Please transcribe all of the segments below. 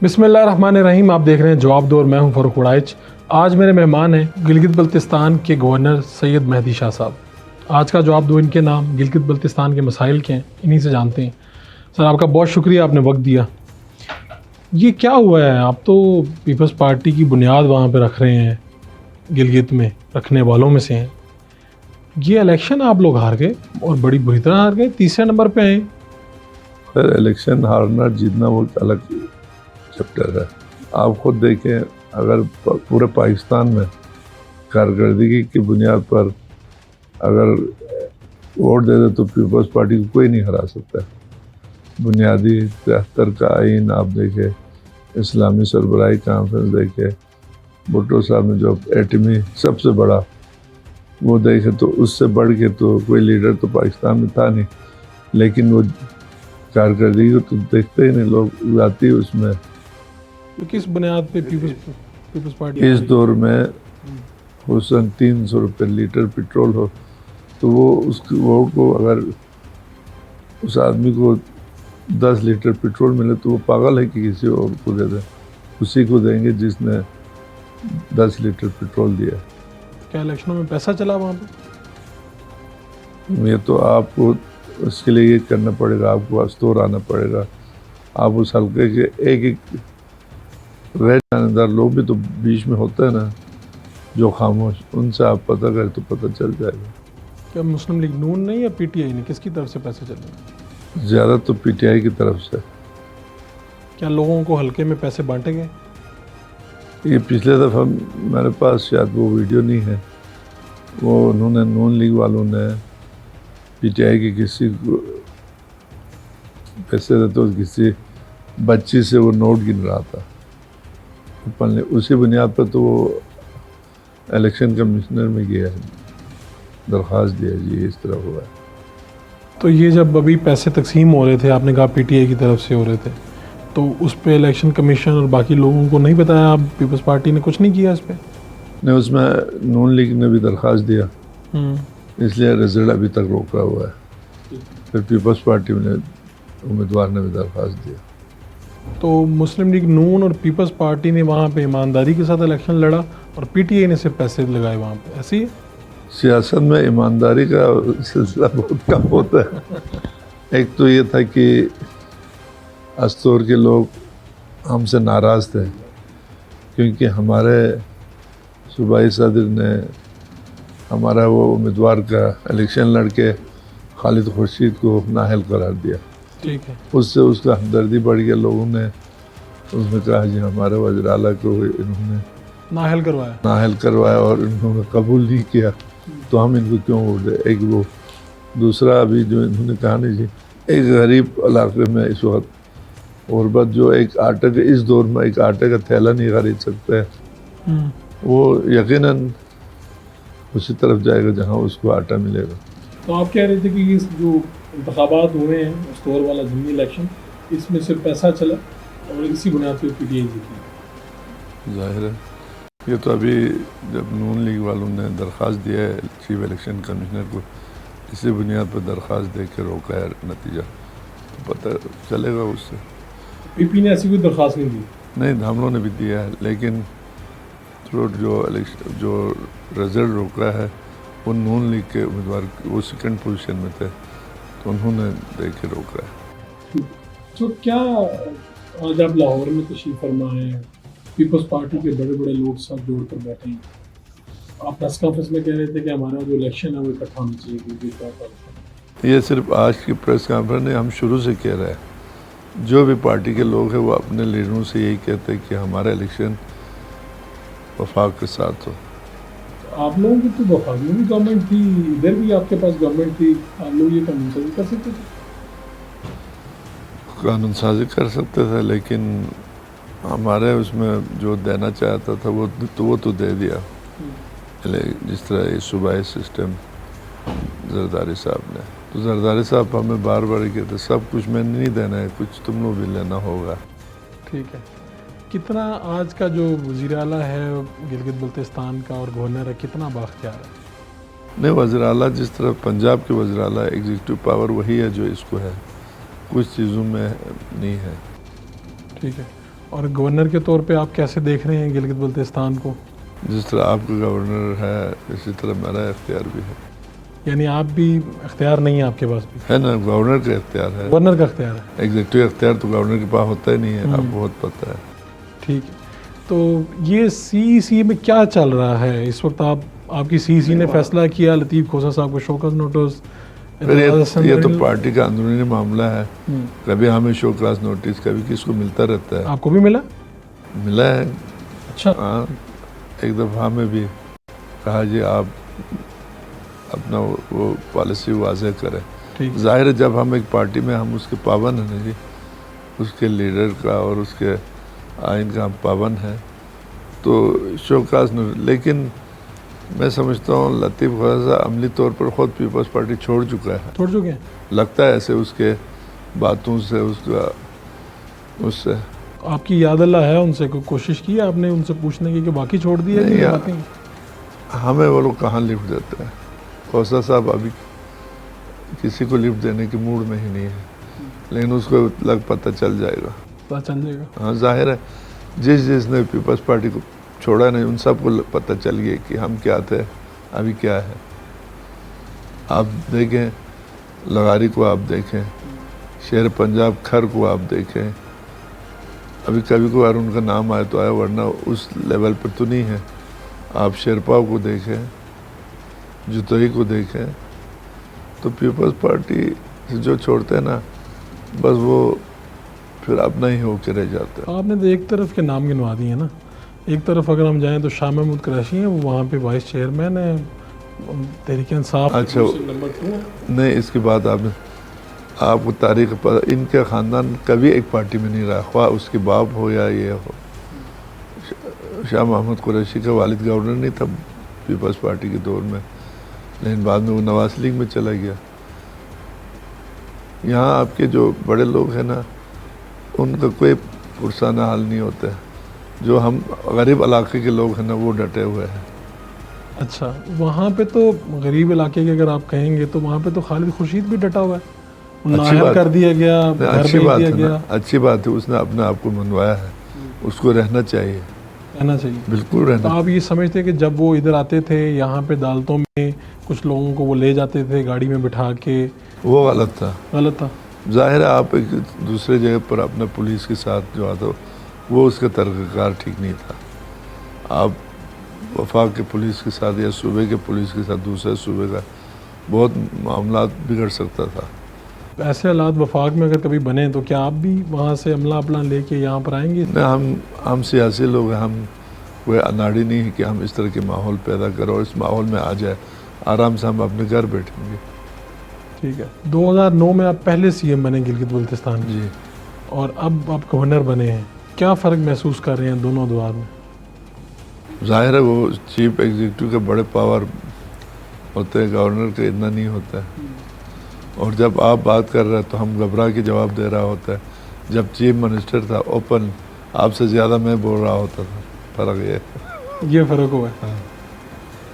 बिस्मिल्लाहिर्रहमानिर्रहीम। आप देख रहे हैं जवाब दो और मैं हूं फ़ारूक उड़ाइच। आज मेरे मेहमान हैं गिलगित बल्तिस्तान के गवर्नर सैयद मेहदी शाह साहब। आज का जवाब दो इनके नाम गिलगित बल्तिस्तान के मसाइल के हैं, इन्हीं से जानते हैं। सर, आपका बहुत शुक्रिया, आपने वक्त दिया। ये क्या हुआ है? आप तो पीपल्स पार्टी की बुनियाद वहाँ पर रख रहे हैं, गिलगित में रखने वालों में से हैं। ये इलेक्शन आप लोग हार गए और बड़ी बुरी तरह हार गए, तीसरे नंबर पे आए। फिर इलेक्शन हारना जीतना वो अलग चैप्टर है। आप खुद देखें, अगर पूरे पाकिस्तान में कारकर्दगी की बुनियाद पर अगर वोट दे दे तो पीपल्स पार्टी को कोई नहीं हरा सकता। बुनियादी 73 का आइन आप देखें, इस्लामी सरबराही कॉन्फ्रेंस देखे, भुट्टो साहब ने जो एटमी सबसे बड़ा वो देखे, तो उससे बढ़ के तो कोई लीडर तो पाकिस्तान में था नहीं। लेकिन वो कारकर्दगी को तो देखते ही नहीं लोग, जाती उसमें। तो किस बुनियाद पे पीपल्स पार्टी इस दौर में हुसन 300 रुपये लीटर पेट्रोल हो तो वो उसकी वोट को, अगर उस आदमी को 10 लीटर पेट्रोल मिले तो वो पागल है कि किसी और को दे दें। उसी को देंगे जिसने 10 लीटर पेट्रोल दिया। क्या इलेक्शनों में पैसा चला वहाँ पे? ये तो आपको उसके लिए ये करना पड़ेगा, आपको स्टोर आना पड़ेगा। आप उस हल्के के एक रह जानेदार लोग भी तो बीच में होते हैं ना, जो खामोश, उनसे आप पता करें तो पता चल जाएगा। क्या मुस्लिम लीग नून ने या पीटीआई ने, किसकी तरफ से पैसे चले? ज़्यादा तो पीटीआई की तरफ से। क्या लोगों को हल्के में पैसे बांटे गए? ये पिछले दफ़ा मेरे पास शायद वो वीडियो नहीं है, वो उन्होंने नून लीग वालों ने पीटीआई की किसी को पैसे देते तो किसी बच्ची से वो नोट गिन रहा था पढ़ने, उसी बुनियाद पर तो वो इलेक्शन कमिश्नर में गया है, दरख्वास्त दिया जी इस तरह हुआ है। तो ये जब अभी पैसे तकसीम हो रहे थे, आपने कहा पीटीआई की तरफ से हो रहे थे, तो उस पे इलेक्शन कमीशन और बाकी लोगों को नहीं बताया? आप पीपल्स पार्टी ने कुछ नहीं किया इस पर? नहीं, उसमें नून लीग ने भी दरख्वास्त दिया, इसलिए रिजल्ट अभी तक रोका हुआ है। फिर पीपल्स पार्टी ने उम्मीदवार ने भी दरख्वास्त दिया। तो मुस्लिम लीग नून और पीपल्स पार्टी ने वहाँ पे ईमानदारी के साथ इलेक्शन लड़ा और पीटीआई ने सिर्फ पैसे लगाए वहाँ पे, ऐसे ही है? सियासत में ईमानदारी का सिलसिला बहुत कम होता है। एक तो ये था कि अस्तौर के लोग हमसे नाराज़ थे क्योंकि हमारे सूबाई सदर ने हमारा वो उम्मीदवार का इलेक्शन लड़के खालिद खुर्शीद को नाअहल करार दिया। ठीक है। उससे उसका हमदर्दी बढ़ गया, लोगों ने उसमें कहा जी हमारे वज़ीर आला को इन्होंने नाअहल करवाया और इन्होंने कबूल नहीं किया तो हम इनको क्यों वोट दें। एक वो दूसरा अभी जो इन्होंने कहा नहीं जी, एक गरीब इलाके में इस वक्त गुरबत जो एक आटे के इस दौर में एक आटे का थैला नहीं खरीद सकते हैं, वो यकीनन उसी तरफ जाएगा जहां उसको आटा मिलेगा। तो आप कह रहे थे कि इस जो इंतखाबात हुए हैं, स्टोर वाला ज़मीनी इलेक्शन, इसमें सिर्फ पैसा चला और इसी बुनियाद पर पीटीआई जीती? जाहिर है, ये तो अभी जब नून लीग वालों ने दरख्वास्त दिया है चीफ इलेक्शन कमिश्नर को, इसी बुनियाद पर दरख्वास्त दे के रोका है नतीजा, तो पता चलेगा उससे। पीपी ने ऐसी कोई दरख्वास्त नहीं दी? नहीं, हम लोगों ने भी दिया है, लेकिन जो रिजल्ट रोका है वो नून लीग के उम्मीदवार वो सेकंड पोजीशन में थे तो उन्होंने देख के रोका है। तो क्या आज आप लाहौर में तशरीफ फरमा हैं, पीपल्स पार्टी के बड़े बड़े लोग साथ जोड़ कर बैठे हैं, आप प्रेस कॉन्फ्रेंस में कह रहे थे कि हमारा जो इलेक्शन है वो इकट्ठा होना चाहिए? ये सिर्फ आज की प्रेस कॉन्फ्रेंस नहीं, हम शुरू से कह रहे हैं, जो भी पार्टी के लोग हैं वो अपने लीडरों से यही कहते हैं कि हमारा इलेक्शन वफाक के साथ हो। आप लोगों की तो वफाक में भी गवर्नमेंट थी, इधर भी आपके पास गवर्नमेंट थी, आप लोग ये कानून साजी कर सकते थे? कानून साजी कर सकते थे, लेकिन हमारे उसमें जो देना चाहता था वो तो दे दिया। जिस तरह ये सूबाई सिस्टम जरदारी साहब ने, तो जरदारी साहब हमें बार बार कहते सब कुछ मैंने नहीं देना है, कुछ तुम लोग भी लेना होगा। ठीक है। कितना आज का जो वज़ीर आला है गिलगित बल्तिस्तान का और गवर्नर है, कितना बाख्तियार है? नहीं, वज़ीर आला जिस तरह पंजाब के वज़ीर आला एग्जीक्यूटिव पावर वही है जो इसको है, कुछ चीज़ों में नहीं है। ठीक है। और गवर्नर के तौर पे आप कैसे देख रहे हैं गिलगित बल्तिस्तान को? जिस तरह आपका गवर्नर है इसी तरह मेरा इख्तियार भी है। यानी आप भी इख्तियार नहीं है आपके पास भी? है ना, गवर्नर का इख्तियार है। गवर्नर का इख्तियार है। एग्जीक्यूटिव इख्तियार तो गवर्नर के पास होता ही नहीं है, आपको बहुत पता है। ठीक है, तो ये CEC में क्या चल रहा है इस वक्त? आपकी CEC ने फैसला किया लतीफ़ खोसा साहब को शोकस नोटिस। फिर ये तो पार्टी का अंदरूनी मामला है। कभी हमें शोकस नोटिस, कभी किसको मिलता रहता है। आपको भी मिला? मिला है। अच्छा। हाँ, एक दफ़ा हमें भी कहा जी आप अपना वो पॉलिसी वाज़ेह करें। जाहिर है जब हम एक पार्टी में हम उसके पाबंद हैं जी, उसके लीडर का और उसके आइन का हम पाबंद हैं, तो शोकस नोटिस। लेकिन मैं समझता हूँ लतीफ़ खोसा अमली तौर पर ख़ुद पीपल्स पार्टी छोड़ चुका है। छोड़ चुके हैं लगता है ऐसे उसके बातों से, उससे। आपकी याद अल्लाह है उनसे कोई कोशिश की आपने उनसे पूछने की कि बाकी छोड़ दिया कि बातें? हमें वो लोग कहाँ लिफ्ट देते हैं। खोसा साहब अभी किसी को लिफ्ट देने के मूड में ही नहीं है, लेकिन उसको पता चल जाएगा। पता चल जाएगा। हाँ, जाहिर है जिसने पीपल्स पार्टी को छोड़ा नहीं उन सबको पता चल गया कि हम क्या थे, अभी क्या है। आप देखें लगारी को, आप देखें शेर पंजाब खर को, आप देखें अभी कभी कभार उनका नाम आया तो आया, वरना उस लेवल पर तो नहीं है। आप शेरपाव को देखें, जुतोई को देखें, तो पीपल्स पार्टी से जो छोड़ते हैं ना, बस वो फिर अपना ही होकर रह जाता है। आपने तो एक तरफ के नाम गिनवा दिए ना। एक तरफ अगर हम जाएं तो शाह महमूद कुरैशी हैं, वो वहाँ पे वाइस चेयरमैन है तहरीक इंसाफ। अच्छा, नहीं इसकी बात आपको तारीख पर, इनके ख़ानदान कभी एक पार्टी में नहीं रहा, ख्वाह उसके बाप हो या ये हो। शाह महमूद कुरैशी का वालिद गवर्नर नहीं था पीपल्स पार्टी के दौर में, लेकिन बाद में वो नवाज लीग में चला गया। यहाँ आपके जो बड़े लोग हैं ना, उनका कोई पुरसाना हाल नहीं होता है। जो हम गरीब इलाके के लोग हैं ना, वो डटे हुए हैं। अच्छा, वहाँ पे तो गरीब इलाके के अगर आप कहेंगे तो वहाँ पे तो खालिद खुर्शीद भी डटा हुआ है। नाहल कर दिया गया, अच्छी बात है ना, अच्छी बात है, उसने अपने आप को मनवाया है, उसको रहना चाहिए। रहना चाहिए, बिल्कुल रहना। तो आप ये समझते हैं कि जब वो इधर आते थे यहाँ पे अदालतों में कुछ लोगों को वो ले जाते थे गाड़ी में बिठा के, वो गलत था? गलत था। जाहिर है आप एक दूसरे जगह पर अपना पुलिस के साथ जो आता, वो उसका तरीक़ाकार ठीक नहीं था। आप वफाक के पुलिस के साथ या सूबे के पुलिस के साथ दूसरे सूबे का बहुत मामला बिगड़ सकता था। ऐसे हालात वफाक में अगर कभी बने तो क्या आप भी वहाँ से अमला अपना लेके यहाँ पर आएंगे? नहीं, हम सियासी लोग हैं, हम कोई अनाड़ी नहीं है कि हम इस तरह के माहौल पैदा करें और इस माहौल में आ जाए, आराम से हम अपने घर बैठेंगे। ठीक है। 2009 में आप पहले CM बने गिलगित बल्तिस्तान जी, और अब आप गवर्नर बने हैं, क्या फ़र्क महसूस कर रहे हैं दोनों दौर में? जाहिर है वो चीफ एग्जीक्यूटिव के बड़े पावर होते हैं, गवर्नर का इतना नहीं होता है। और जब आप बात कर रहे हैं तो हम घबरा के जवाब दे रहा होता है। जब चीफ मिनिस्टर था ओपन आपसे ज़्यादा मैं बोल रहा होता था। फ़र्क ये फ़र्क हुआ है। हाँ।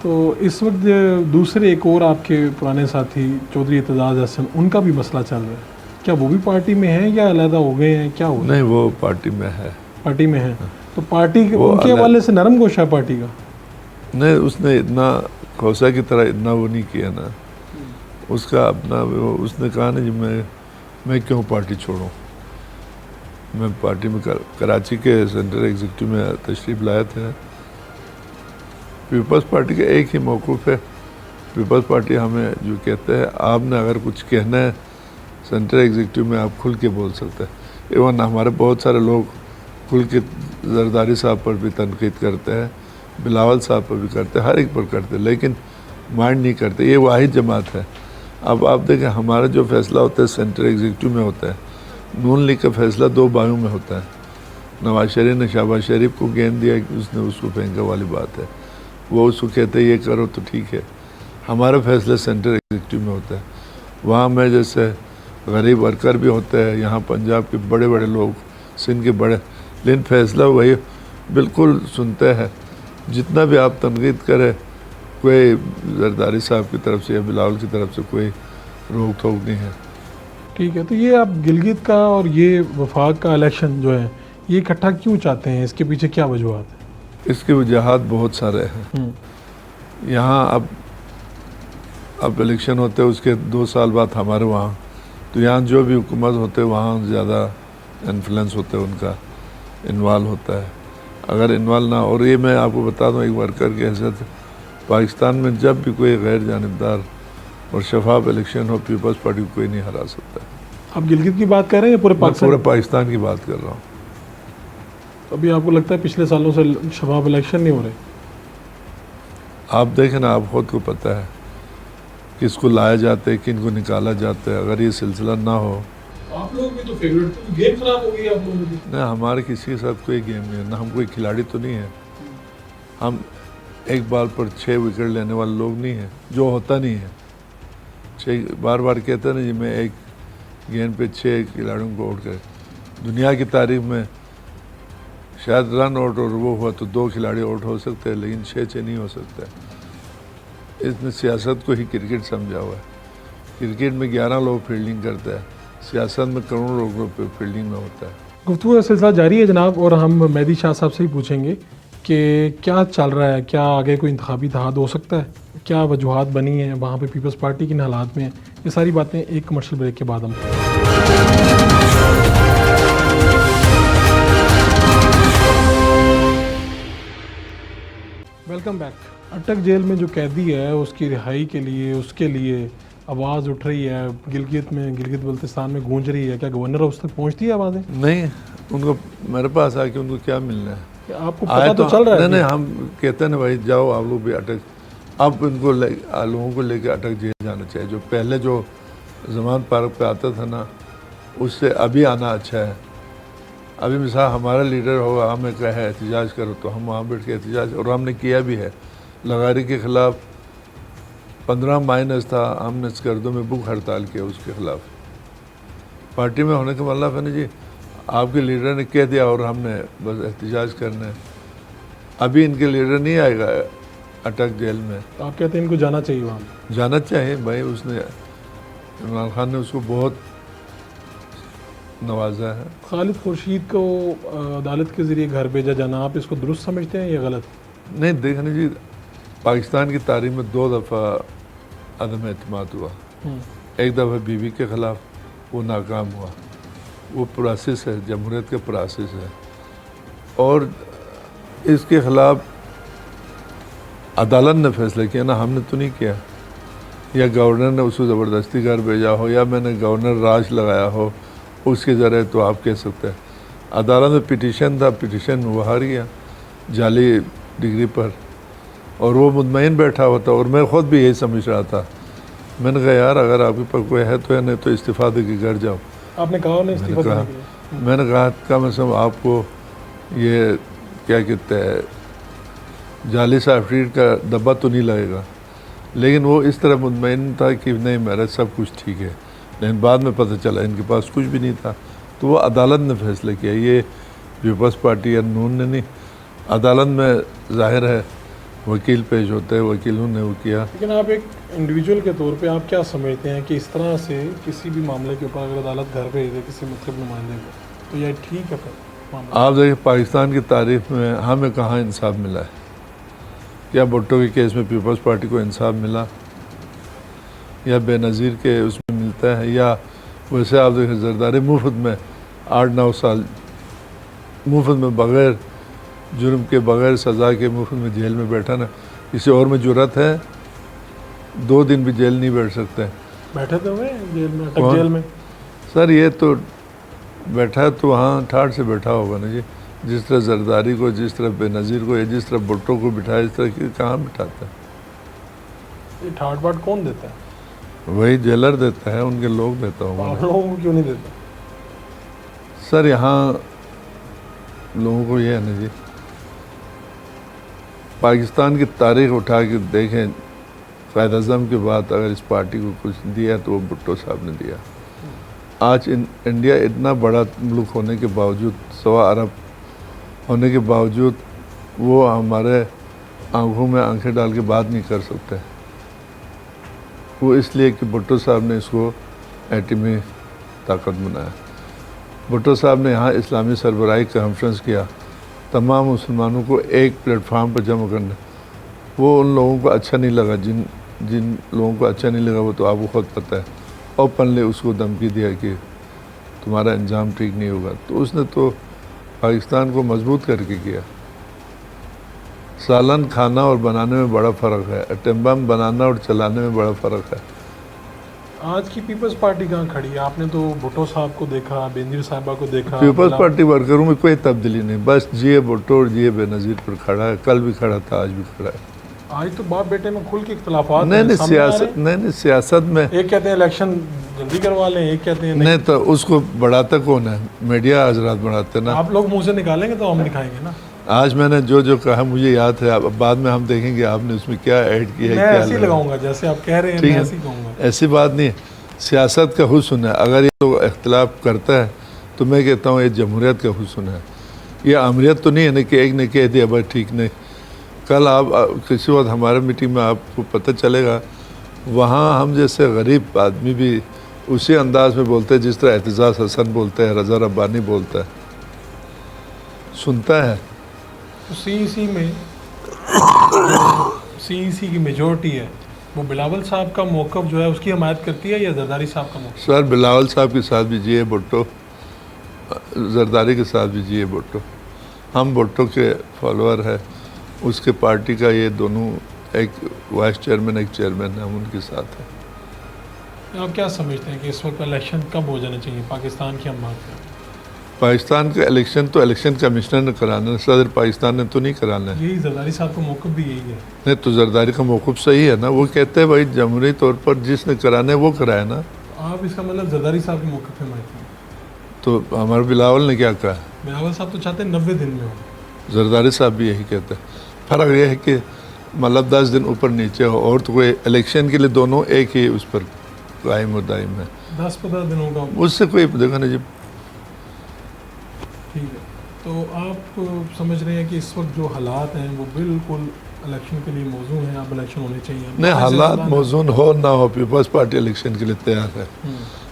तो इस वक्त दूसरे एक और आपके पुराने साथी चौधरी एतजाज़ हसन, उनका भी मसला चल रहा है, क्या वो भी पार्टी में है या अलहदा हो गए हैं, क्या हुआ? नहीं, वो पार्टी में है। पार्टी में है। तो पार्टी उनके हवाले से नरम गोशा है पार्टी का? नहीं, उसने इतना खोसा की तरह इतना वो नहीं किया ना, उसका अपना उसने कहा ना जी मैं क्यों पार्टी छोड़ूं। मैं पार्टी में कराची के सेंट्रल एग्जीक्यूटिव में तशरीफ़ लाए थे। पीपल्स पार्टी का एक ही मौक़िफ़ है, पीपल्स पार्टी हमें जो कहते हैं आपने अगर कुछ कहना है सेंट्रल एग्जीक्यूटिव में आप खुल के बोल सकते हैं। इवन हमारे बहुत सारे लोग खुल के जरदारी साहब पर भी तनकीद करते हैं, बिलावल साहब पर भी करते हैं, हर एक पर करते हैं, लेकिन माइंड नहीं करते। ये वाहिद जमात है। अब आप देखें हमारा जो फैसला होता है सेंट्रल एग्जीक्यूटिव में होता है, नून लीग का फैसला 2 बायों में होता है। नवाज शरीफ ने शहबाज शरीफ को गेंद दिया कि उसने उसको फेंका वाली बात है, वो उसको कहते हैं ये करो तो ठीक है। हमारा फैसला सेंट्रल एग्जीक्यूटिव में होता है, वहाँ में जैसे गरीब वर्कर भी होते हैं, यहाँ पंजाब के बड़े बड़े लोग, सिंध के बड़े, लेकिन फैसला वही बिल्कुल सुनते हैं। जितना भी आप तनकीद करें, कोई जरदारी साहब की तरफ से या बिलावल की तरफ से कोई रोक टोक नहीं है। ठीक है। तो ये आप गिलगित का और ये वफाक का इलेक्शन जो है, ये इकट्ठा क्यों चाहते हैं, इसके पीछे क्या वजूहत है? इसके वजूहत बहुत सारे हैं। यहाँ अब इलेक्शन होते हैं, उसके 2 साल बाद हमारे वहाँ, तो यहाँ जो भी हुकूमत होते हैं वहाँ ज़्यादा इन्फ्लुएंस होते हैं, उनका इन्वॉल्व होता है। अगर इन्वॉल्व ना, और ये मैं आपको बता दूँ एक वर्कर की हैसियत, पाकिस्तान में जब भी कोई गैर जानिबदार और शफाफ इलेक्शन हो, पीपल्स पार्टी को कोई नहीं हरा सकता। आप गिलगित की बात कर रहे हैं या पूरे पाकिस्तान? पूरे पाकिस्तान की बात कर रहा हूँ। अभी आपको लगता है पिछले सालों से शफाफ इलेक्शन नहीं हो रहे? आप देखें ना, आप खुद को पता है किसको लाया जाता है, किन को निकाला जाता है। अगर ये सिलसिला ना हो, आप लोग भी तो फेवरेट, गेम खराब हो गई आप लोगों की। नहीं, हमारे किसी के साथ कोई गेम नहीं है, ना हम कोई खिलाड़ी तो नहीं है। हम एक बार पर 6 विकेट लेने वाले लोग नहीं हैं, जो होता नहीं है। 6 बार बार कहते हैं ना जी, मैं एक गेंद पे 6 खिलाड़ियों को आउट कर, दुनिया की तारीख में शायद रन आउट और वो हुआ तो 2 खिलाड़ी आउट हो सकते हैं, लेकिन 6 नहीं हो सकता। इसने सियासत को ही क्रिकेट समझा हुआ है। क्रिकेट में 11 लोग फील्डिंग करते हैं, सियासत में करोड़ों लोगों फील्डिंग में होता है। गुफ्तगू का सिलसिला जारी है जनाब, और हम मेहदी शाह साहब से ही पूछेंगे कि क्या चल रहा है, क्या आगे कोई इंतखाबी इत्तेहाद हो सकता है, क्या वजूहत बनी है वहाँ पे, पीपल्स पार्टी किन हालात में है। ये सारी बातें एक कमर्शियल ब्रेक के बाद हम। Welcome back. अटक जेल में जो कैदी है उसकी रिहाई के लिए, उसके लिए आवाज़ उठ रही है, गिलगित बल्तिस्तान में गूंज रही है। क्या गवर्नर हाउस तक पहुंचती है आवाज़ें? नहीं, उनको मेरे पास आके उनको क्या मिलना है? आपको पता तो चल रहा है? नहीं, हम कहते हैं ना भाई जाओ आप लोग भी अटक, अब इनको लोगों को लेकर अटक जेल जाना चाहिए। जो पहले जो जमान पार्क पे आता था ना, उससे अभी आना अच्छा है। अभी मिसाल हमारा लीडर होगा, हमें कहे एहतजाज करो तो हम वहाँ बैठ के एहतजाज, और हमने किया भी है। लगारी के ख़िलाफ़ 15 माइनस था, हमने स्कर्दों में भूख हड़ताल किया उसके ख़िलाफ़। पार्टी में होने का मतलब है ना जी, आपके लीडर ने कह दिया और हमने बस एहतजाज करना है। अभी इनके लीडर नहीं आएगा अटक जेल में। तो आप कहते हैं इनको जाना चाहिए वहाँ? जाना चाहिए भाई, उसने इमरान खान ने उसको बहुत नवाजा है। खालिद खुर्शीद को अदालत के ज़रिए घर भेजा जाना, आप इसको दुरुस्त समझते हैं या गलत? नहीं, देखने जी, पाकिस्तान की तारीख में 2 दफ़ा अदम एतमाद हुआ। एक दफ़ा बीवी के ख़िलाफ़, वो नाकाम हुआ। वो प्रोसेस है, जमहूरियत का प्रोसेस है, और इसके ख़िलाफ़ अदालत ने फैसला किया ना, हमने तो नहीं किया। या गवर्नर ने उसको ज़बरदस्ती घर भेजा हो, या मैंने गवर्नर राज लगाया हो, उसके ज़रिए तो आप कह सकते हैं। अदालत में पिटीशन था, पिटीशन में वो हार गया जाली डिग्री पर, और वो मुतमईन बैठा हुआ था। और मैं ख़ुद भी यही समझ रहा था। मैंने कहा यार अगर आपके पास कोई है तो है, नहीं तो इस्तीफ़ा दे के घर जाओ। आपने कहा नहीं इस्तीफा देने के लिए? मैंने कहा कम से कम आपको ये क्या कहते हैं, जाली सर्टिफिकेट का डब्बा तो नहीं लगेगा। लेकिन वो इस तरह मुतमईन था कि नहीं मेरा सब कुछ ठीक है। लेकिन बाद में पता चला इनके पास कुछ भी नहीं था। तो वो अदालत ने फैसला किया, ये पीपल्स पार्टी या नून ने नहीं। अदालत में जाहिर है वकील पेश होते हैं, वकीलों ने वो किया। लेकिन आप एक इंडिविजुअल के तौर पे आप क्या समझते हैं कि इस तरह से किसी भी मामले के ऊपर अगर अदालत घर भेज दे किसी मतलब नुमाइंदे को, तो यह ठीक है? फिर आप देखिए पाकिस्तान की तारीख में हमें कहाँ इंसाफ मिला है? क्या भुट्टो के केस में पीपल्स पार्टी को इंसाफ मिला, या बेनज़ीर के उसमें मिलता है, या वैसे आप देखिए जरदारी मुफ्त में 8-9 साल मुफ्त में बग़ैर जुर्म के, बग़ैर सज़ा के मुफ्त में जेल में बैठा ना। किसी और में जुर्रत है 2 दिन भी जेल नहीं बैठ सकते। बैठे तो हुए जेल में, अटक जेल में। सर ये तो बैठा है तो वहाँ ठाठ से बैठा होगा ना जी। जिस तरह जरदारी को, जिस तरह बेनज़ीर को, या जिस तरह भुट्टो को बिठाया, इस तरह की कहाँ बिठाता है? ये ठाट बाट कौन देता है? वही जेलर देता है, उनके लोग देता हूँ। आप लोगों को क्यों नहीं देता? सर यहाँ लोगों को ये है ना जी, पाकिस्तान की तारीख उठा के देखें, क़ायद आज़म के बाद अगर इस पार्टी को कुछ दिया तो वो भुट्टो साहब ने दिया। आज इंडिया इतना बड़ा मुल्क होने के बावजूद, 1.25 अरब होने के बावजूद, वो हमारे आंखों में आंखें डाल के बात नहीं कर सकते। वो इसलिए कि भुट्टो साहब ने इसको एटमी ताकत बनाया। भुट्टो साहब ने यहाँ इस्लामी सरबराही कॉन्फ्रेंस किया, तमाम मुसलमानों को एक प्लेटफार्म पर जमा करना। वो उन लोगों को अच्छा नहीं लगा, जिन जिन लोगों को अच्छा नहीं लगा वो तो आपको खुद पता है। ओपनली उसको धमकी दिया कि तुम्हारा इंजाम ठीक नहीं होगा। तो उसने तो पाकिस्तान को मजबूत करके किया। सालन खाना और बनाने में बड़ा फ़र्क है, एटम बम बनाना और चलाने में बड़ा फ़र्क है। आज की पीपल्स पार्टी कहाँ खड़ी है? आपने तो भुट्टो साहब को देखा, बेनजीर साहिबा को देखा। पीपल्स पार्टी वर्करों में कोई तब्दीली नहीं, बस जिए भुट्टो और जिए बेनज़ीर पर खड़ा है। कल भी खड़ा था, आज भी खड़ा है। आज तो बाप बेटे में खुल के इख्तलाफात नहीं हैं, नहीं सामने आ रहे सियासत, हैं। नहीं नहीं सियासत में एक कहते हैं इलेक्शन जल्दी करवा लें, एक कहते हैं नहीं। नहीं, तो उसको बढ़ाता कौन है? मीडिया हजरात बढ़ाते ना। आप लोग मुंह से निकालेंगे तो हम दिखाएंगे ना। आज मैंने जो जो कहा मुझे याद है, अब बाद में हम देखेंगे आपने उसमें क्या ऐड किया है, मैं क्या ऐसे ही लगा। लगाऊंगा जैसे आप कह रहे हैं, ठीक मैं है। ऐसे ही कहूँगा। ऐसी बात नहीं है, सियासत का हुस्न है। अगर ये लोग इख्तलाफ करता है तो मैं कहता हूँ ये जमहूरियत का हुस्न है। ये अमरीत तो नहीं है ना कि एक ने कह दिया भाई ठीक नहीं। कल आप किसी वक्त हमारे मीटिंग में आपको पता चलेगा, वहाँ हम जैसे गरीब आदमी भी उसी अंदाज में बोलते हैं जिस तरह एतजाज़ हसन बोलते हैं, रज़ा रब्बानी बोलता है, सुनता है। तो सीईसी में सीईसी की मेजोरिटी है, वो बिलावल साहब का मौक़िफ़ जो है उसकी हमायत करती है या जरदारी साहब का मौक़िफ़? सर बिलावल साहब के साथ भी जिए भुट्टो, जरदारी के साथ भी जिए भुट्टो। हम भुट्टो के फॉलोअर है, उसके पार्टी का ये दोनों, एक वाइस चेयरमैन एक चेयरमैन है, हम उनके साथ हैं। आप क्या समझते हैं कि इस वक्त इलेक्शन कब हो जाना चाहिए पाकिस्तान की? हम बात करें पाकिस्तान का इलेक्शन तो इलेक्शन कमिश्नर ने कराना है, सदर पाकिस्तान ने तो नहीं कराना है। यही जरदारी साहब का मौक़िफ़ भी यही है। नहीं तो जरदारी का मौक़िफ़ सही है ना, वो कहते हैं भाई जमहूरी तौर पर जिसने कराना है वो कराए ना। आप इसका मतलब जरदारी साहब के मौक़िफ़ पे मानते हैं? तो हमारे बिलावल ने क्या कहा? बिलावल साहब तो चाहते हैं 90 दिन में हो। जरदारी साहब भी यही कहते हैं। फ़र्क यह है कि मतलब 10 दिन ऊपर नीचे हो, और तो कोई इलेक्शन के लिए दोनों एक ही उस पर कायम और दायम है। 10-15 दिनों का। उससे कोई देखो ना जी। ठीक है, तो आप समझ रहे हैं कि इस वक्त जो हालात हैं वो बिल्कुल इलेक्शन के लिए मौजूद हैं, अब इलेक्शन होने चाहिए? नहीं, हालात मौजूद हो ना हो, पीपल्स पार्टी इलेक्शन के लिए तैयार है।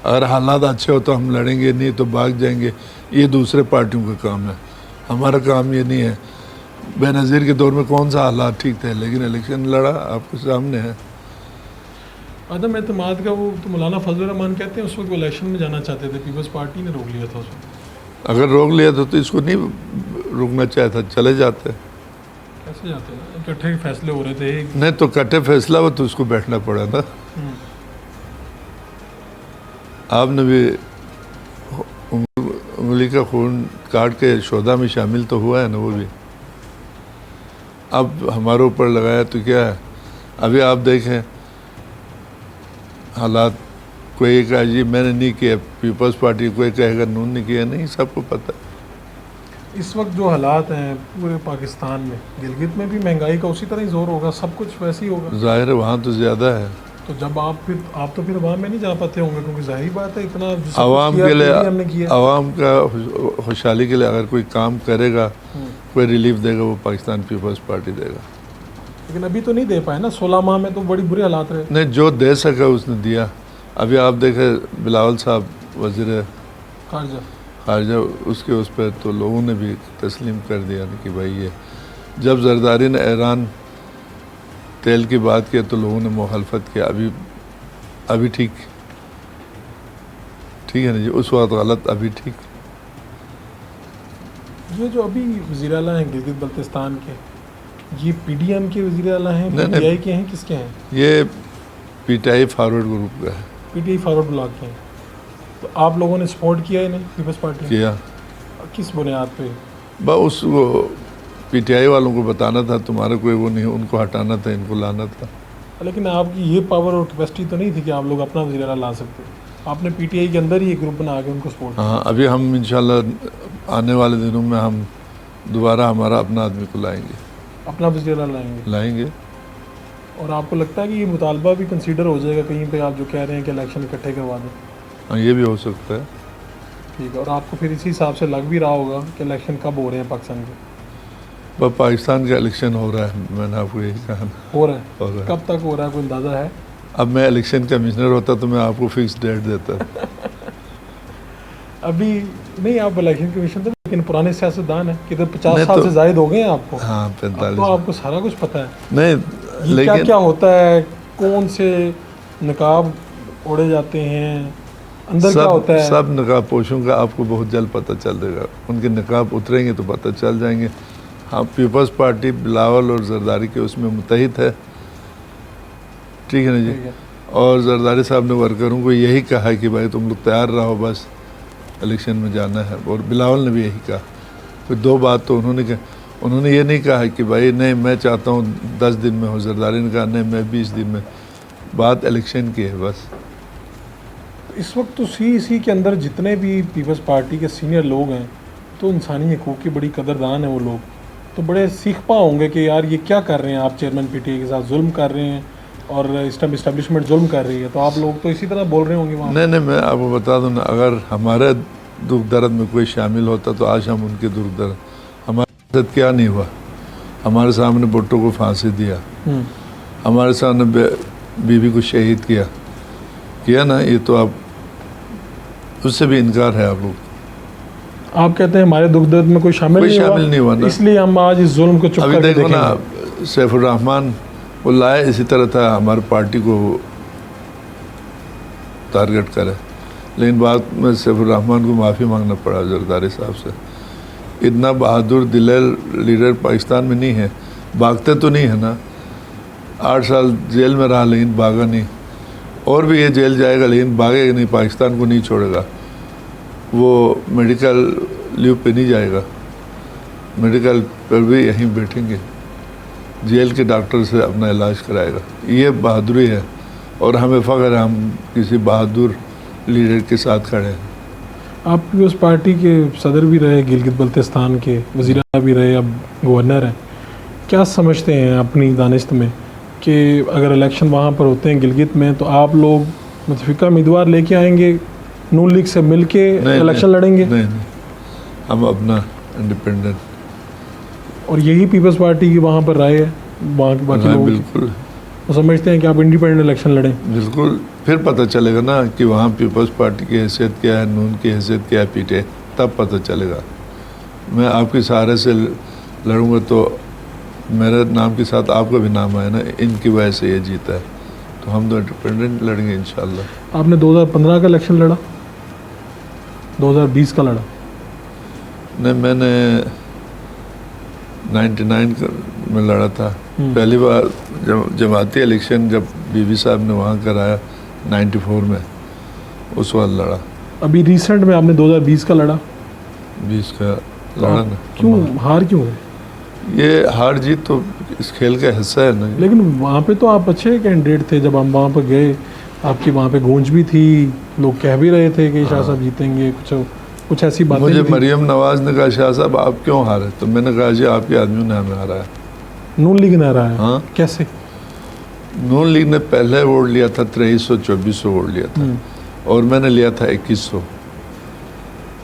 अगर हालात अच्छे हो तो हम लड़ेंगे, नहीं तो भाग जाएंगे। ये दूसरे पार्टियों का काम है, हमारा काम ये नहीं है। बेनज़ीर के दौर में कौन सा हालात ठीक थे, लेकिन इलेक्शन लड़ा, आपके सामने है। अदम एतमाद का वो तो मौलाना फजल रहमान कहते हैं उस वक्त वो इलेक्शन में जाना चाहते थे, पीपल्स पार्टी ने रोक लिया था उस वक्त। अगर रोक लिया था तो इसको नहीं रुकना चाहता, चले जाते। कैसे जाते हैं? इकट्ठे फैसले हो रहे थे। नहीं तो कटे फैसला हो तो उसको बैठना पड़ा ना। आपने भी उंगली का खून काट के शोधा में शामिल तो हुआ है ना, वो भी अब हमारे ऊपर लगाया तो क्या है? अभी आप देखें हालात, कोई कहा जी मैंने नहीं किया, पीपल्स पार्टी कोई कहेगा नून ने किया, नहीं, सबको पता है। इस वक्त जो हालात हैं पूरे पाकिस्तान में, गिलगित में भी महंगाई का उसी तरह ही जोर होगा, सब कुछ वैसे ही होगा। जाहिर है वहाँ तो ज़्यादा है। तो जब आप तो फिर अवाम में नहीं जा पाते होंगे, क्योंकि जाहिर बात है इतना आवाम के लिए, हमने किया। आवाम का खुशहाली के लिए अगर कोई काम करेगा, कोई रिलीफ देगा, वो पाकिस्तान पीपल्स पार्टी देगा। लेकिन अभी तो नहीं दे पाए ना, 16 माह में तो बड़ी बुरे हालात रहे। नहीं, जो दे सका उसने दिया। अभी आप देखें बिलावल साहब वज़ीर खारजा, उसके उस पर तो लोगों ने भी तस्लीम कर दिया कि भाई ये, जब जरदारी ने ईरान तेल की बात किया तो लोगों ने मुखालफत किया। अभी ठीक है ना जी, उस वक्त गलत, अभी ठीक। ये जो अभी वज़ीर आला हैं गिलगित बल्तिस्तान के, ये पीडीएम के वज़ीर आला हैं, पीटीआई के हैं, किसके हैं? ये पीटीआई फॉरवर्ड ग्रुप का है, पीटीआई फॉरवर्ड ब्लॉक के हैं। तो आप लोगों ने सपोर्ट किया इन्हें, पीपल्स पार्टी किया? किस बुनियाद पे? बस वो पीटीआई वालों को बताना था तुम्हारा कोई वो नहीं, उनको हटाना था, इनको लाना था। लेकिन आपकी ये पावर और कैपेसिटी तो नहीं थी कि आप लोग अपना वज़ीर आला ला सकते। आपने पीटीआई के अंदर ही एक ग्रुप बना के उनको सपोर्ट। हाँ, अभी हम इंशाल्लाह आने वाले दिनों में हम दोबारा हमारा अपना आदमी को लाएंगे, अपना वज़ीर आला लाएंगे। और आपको लगता है कि ये मुतालबा भी कंसीडर हो जाएगा कहीं पे, आप जो कह रहे हैं कि इलेक्शन इकट्ठे करवा दें? हाँ, ये भी हो सकता है। ठीक है, और आपको फिर इसी हिसाब से लग भी रहा होगा कि इलेक्शन कब हो रहे हैं पाकिस्तान के? पर पाकिस्तान का इलेक्शन हो रहा है, मैंने आपको यही कहा। हो रहा है? कब तक हो रहा है, कोई अंदाज़ा है? अब मैं इलेक्शन कमिश्नर होता तो मैं आपको फिक्स डेट देता। अभी नहीं, आप इलेक्शन कमीशन थे, लेकिन पुराने सियासतदान हैं, किधर 50 नहीं साल तो- से जायद हो गए हैं आपको। हाँ अब 45। तो आपको सारा कुछ पता है, नहीं ये क्या लेकिन क्या होता है, कौन से नकाब ओढ़े जाते हैं, अंदर क्या होता है। सब नकाब पोशों का आपको बहुत जल्द पता चल जाएगा। उनके नकाब उतरेंगे तो पता चल जाएंगे। हाँ, पीपल्स पार्टी बिलावल और जरदारी के उसमें मुतहिद है, ठीक है ना जी। ठीक है। और जरदारी साहब ने वर्करों को यही कहा है कि भाई तुम लोग तैयार रहो, बस इलेक्शन में जाना है। और बिलावल ने भी यही कहा। फिर दो बात तो उन्होंने कहा, उन्होंने ये नहीं कहा कि भाई नहीं मैं चाहता हूँ 10 दिन में हो। जरदारी ने कहा नहीं मैं 20 दिन में। बात इलेक्शन की है बस। इस वक्त तो सी के अंदर जितने भी पीपल्स पार्टी के सीनियर लोग हैं, तो इंसानी हकूक़ की बड़ी कदरदान है वो लोग, तो बड़े सीख पा होंगे कि यार ये क्या कर रहे हैं आप, चेयरमैन पीटीआई के साथ जुल्म कर रहे हैं और इस्टेब्लिशमेंट जुल्म कर रही है, तो आप लोग तो इसी तरह बोल रहे होंगे वहाँ। नहीं मैं आपको बता दूं ना, अगर हमारे दुख दर्द में कोई शामिल होता तो आज हम उनके दुख दर्द, हमारे साथ क्या नहीं हुआ। हमारे सामने भुट्टो को फांसी दिया, हमारे सामने बीवी को शहीद किया ना। ये तो आप उससे भी इनकार है आप लोग। आप कहते हैं हमारे दुख दर्द में कोई शामिल नहीं हुआ ना, इसलिए हम आज इस जुल्म को चुप अभी करके देखो ना, देखेंगे। सैफुर रहमान वो लाए इसी तरह था हमारी पार्टी को टारगेट करे, लेकिन बाद में सैफुर रहमान को माफ़ी मांगना पड़ा जरदारी साहब से। इतना बहादुर दिलेर लीडर पाकिस्तान में नहीं है। भागते तो नहीं है ना, 8 साल जेल में रहा लेकिन भागा नहीं। और भी ये जेल जाएगा लेकिन भागेगा नहीं, पाकिस्तान को नहीं छोड़ेगा। वो मेडिकल लीव पे नहीं जाएगा, मेडिकल पर भी यहीं बैठेंगे, जेल के डॉक्टर से अपना इलाज कराएगा। ये बहादुरी है और हमें फ़ख्र है हम किसी बहादुर लीडर के साथ खड़े हैं। आप भी उस पार्टी के सदर भी रहे, गिलगित बल्तिस्तान के वज़ीर आला भी रहे, अब गवर्नर हैं। क्या समझते हैं अपनी दानिश्त में कि अगर इलेक्शन वहाँ पर होते हैं गिलगित में, तो आप लोग मुतफ़िका उम्मीदवार लेके आएंगे, नून लीग से मिल के इलेक्शन लड़ेंगे? नहीं, हम अपना इंडिपेंडेंट। और यही पीपल्स पार्टी की वहाँ पर राय है वहाँ के बाकी लोग? बिल्कुल। वो समझते हैं कि आप इंडिपेंडेंट इलेक्शन लड़ें? बिल्कुल, फिर पता चलेगा ना कि वहाँ पीपल्स पार्टी की हैसियत क्या है, नून की हैसियत क्या है, पीटे, तब पता चलेगा। मैं आपके सहारे से लड़ूंगा तो मेरे नाम के साथ आपका भी नाम आया ना, इनकी वजह से ये जीता है, तो हम तो इंडिपेंडेंट लड़ेंगे इंशाल्लाह। आपने 2015 का इलेक्शन लड़ा, 2020 का लड़ा? नहीं, मैंने 99 में लड़ा था पहली बार। जमाती इलेक्शन जब बीबी साहब ने वहाँ कराया 94 में, उस वक्त लड़ा। अभी रिसेंट में आपने 2020 का लड़ा? 20 का लड़ा ना। क्यों हार क्यों है? ये हार जीत तो इस खेल का हिस्सा है ना। लेकिन वहाँ पे तो आप अच्छे कैंडिडेट थे, जब हम वहाँ पर गए आपकी वहाँ पे गूंज भी थी, लोग कह भी रहे थे कि शाह साहब जीतेंगे, कुछ ऐसी बातें मुझे थी। मरियम नवाज ने कहा शाह साहब आप क्यों हारे, तो मैंने कहा जी आपके आदमियों ने हमें हराया। नून लीग ने हराया? हाँ। कैसे? नून लीग ने पहले वोट लिया था 2300-2400 वोट लिया था और मैंने लिया था 2100,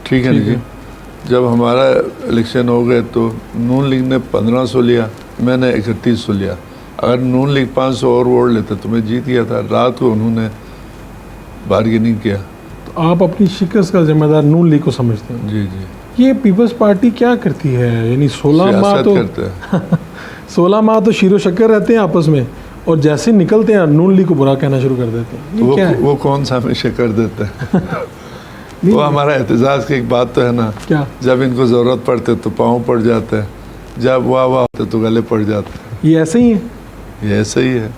ठीक है ना जी। जब हमारा इलेक्शन हो गए तो नून लीग ने 1500 लिया, मैंने 3100 लिया। अगर नून लीग 500 और वोट लेते तो मैं जीत गया था। रात को उन्होंने बार्गेनिंग किया। तो आप अपनी शिकस्त का जिम्मेदार नून लीग को समझते हैं? जी जी। ये पीपल्स पार्टी क्या करती है? यानी 16 माह तो करते हैं 16 माह तो शीरो शक्कर रहते हैं आपस में, और जैसे निकलते हैं नून लीग को बुरा कहना शुरू कर देते हैं। ये क्या है? वो कौन सा हमेशा कर देते हैं वो हमारा एहतजाज की एक बात तो है ना, क्या? जब इनको ज़रूरत पड़ते तो पाँव पड़ जाते हैं, जब वाह वाह होते तो गले पड़ जाते हैं। ये ऐसे ही है? ये ऐसे ही है।